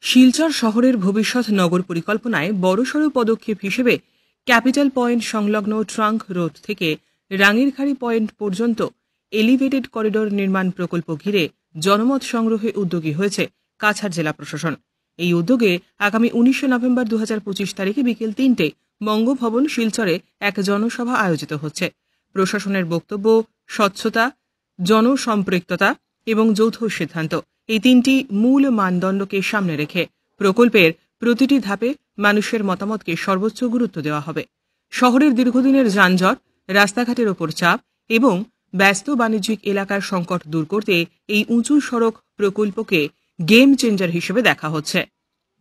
শিলচর শহরের ভবিষ্যৎ নগর পরিকল্পনায় বড়সড় পদক্ষেপ হিসেবে ক্যাপিটাল পয়েন্ট সংলগ্ন ট্রাঙ্ক রোড থেকে রাঙ্গিরখাড়ি পয়েন্ট পর্যন্ত এলিভেটেড করিডোর নির্মাণ প্রকল্প ঘিরে জনমত সংগ্রহে উদ্যোগী হয়েছে কাছাড় জেলা প্রশাসন। এই উদ্যোগে আগামী 19 নভেম্বর 2025 তারিখে বিকেল 3টে বঙ্গভবন শিলচরে এক জনসভা আয়োজিত হচ্ছে। প্রশাসনের বক্তব্য, স্বচ্ছতা, জনসম্পৃক্ততা এবং যৌথ সিদ্ধান্ত এই তিনটি মূল মানদণ্ডকে সামনে রেখে প্রকল্পের প্রতিটি ধাপে মানুষের মতামতকে সর্বোচ্চ গুরুত্ব দেওয়া হবে। শহরের দীর্ঘদিনের যানজট, রাস্তাঘাটের ওপর চাপ এবং ব্যস্ত বাণিজ্যিক এলাকার সংকট দূর করতে এই উঁচু সড়ক প্রকল্পকে গেম চেঞ্জার হিসেবে দেখা হচ্ছে।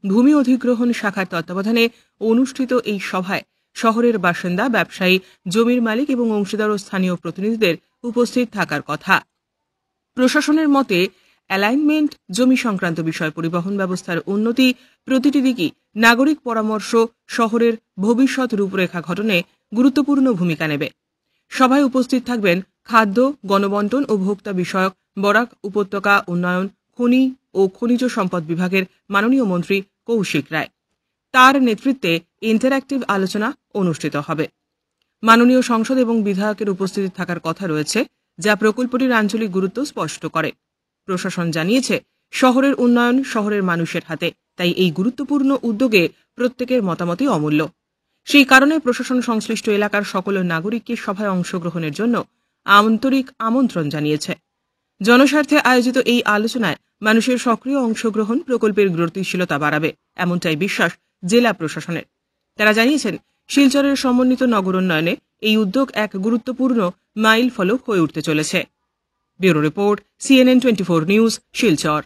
ভূমি অধিগ্রহণ শাখার তত্ত্বাবধানে অনুষ্ঠিত এই সভায় শহরের বাসিন্দা, ব্যবসায়ী, জমির মালিক এবং অংশীদার ও স্থানীয় প্রতিনিধিদের উপস্থিত থাকার কথা। প্রশাসনের মতে অ্যালাইনমেন্ট, জমি সংক্রান্ত বিষয়, পরিবহন ব্যবস্থার উন্নতি প্রতিটি দিকই নাগরিক পরামর্শ শহরের ভবিষ্যৎ রূপরেখা গঠনে গুরুত্বপূর্ণ ভূমিকা নেবে। সভায় উপস্থিত থাকবেন খাদ্য, গণবন্টন ও ভোক্তা বিষয়ক, বরাক উপত্যকা উন্নয়ন, খনি ও খনিজ সম্পদ বিভাগের মাননীয় মন্ত্রী কৌশিক রায়। তার নেতৃত্বে ইন্টারঅ্যাক্টিভ আলোচনা অনুষ্ঠিত হবে। মাননীয় সংসদ এবং বিধায়কের উপস্থিতি থাকার কথা রয়েছে, যা প্রকল্পটির আঞ্চলিক গুরুত্ব স্পষ্ট করে। প্রশাসন জানিয়েছে, শহরের উন্নয়ন শহরের মানুষের হাতে, তাই এই গুরুত্বপূর্ণ উদ্যোগে প্রত্যেকের মতামতই অমূল্য। সেই কারণে প্রশাসন সংশ্লিষ্ট এলাকার সকল নাগরিককে সভায় অংশগ্রহণের জন্য আন্তরিক আমন্ত্রণ জানিয়েছে। জনস্বার্থে আয়োজিত এই আলোচনায় মানুষের সক্রিয় অংশগ্রহণ প্রকল্পের গতিশীলতা বাড়াবে, এমনটাই বিশ্বাস জেলা প্রশাসনের। তারা জানিয়েছেন, শিলচরের সমন্বিত নগর উন্নয়নে এই উদ্যোগ এক গুরুত্বপূর্ণ মাইল ফলক হয়ে উঠতে চলেছে। Bureau report, CNN24 news, Silchar.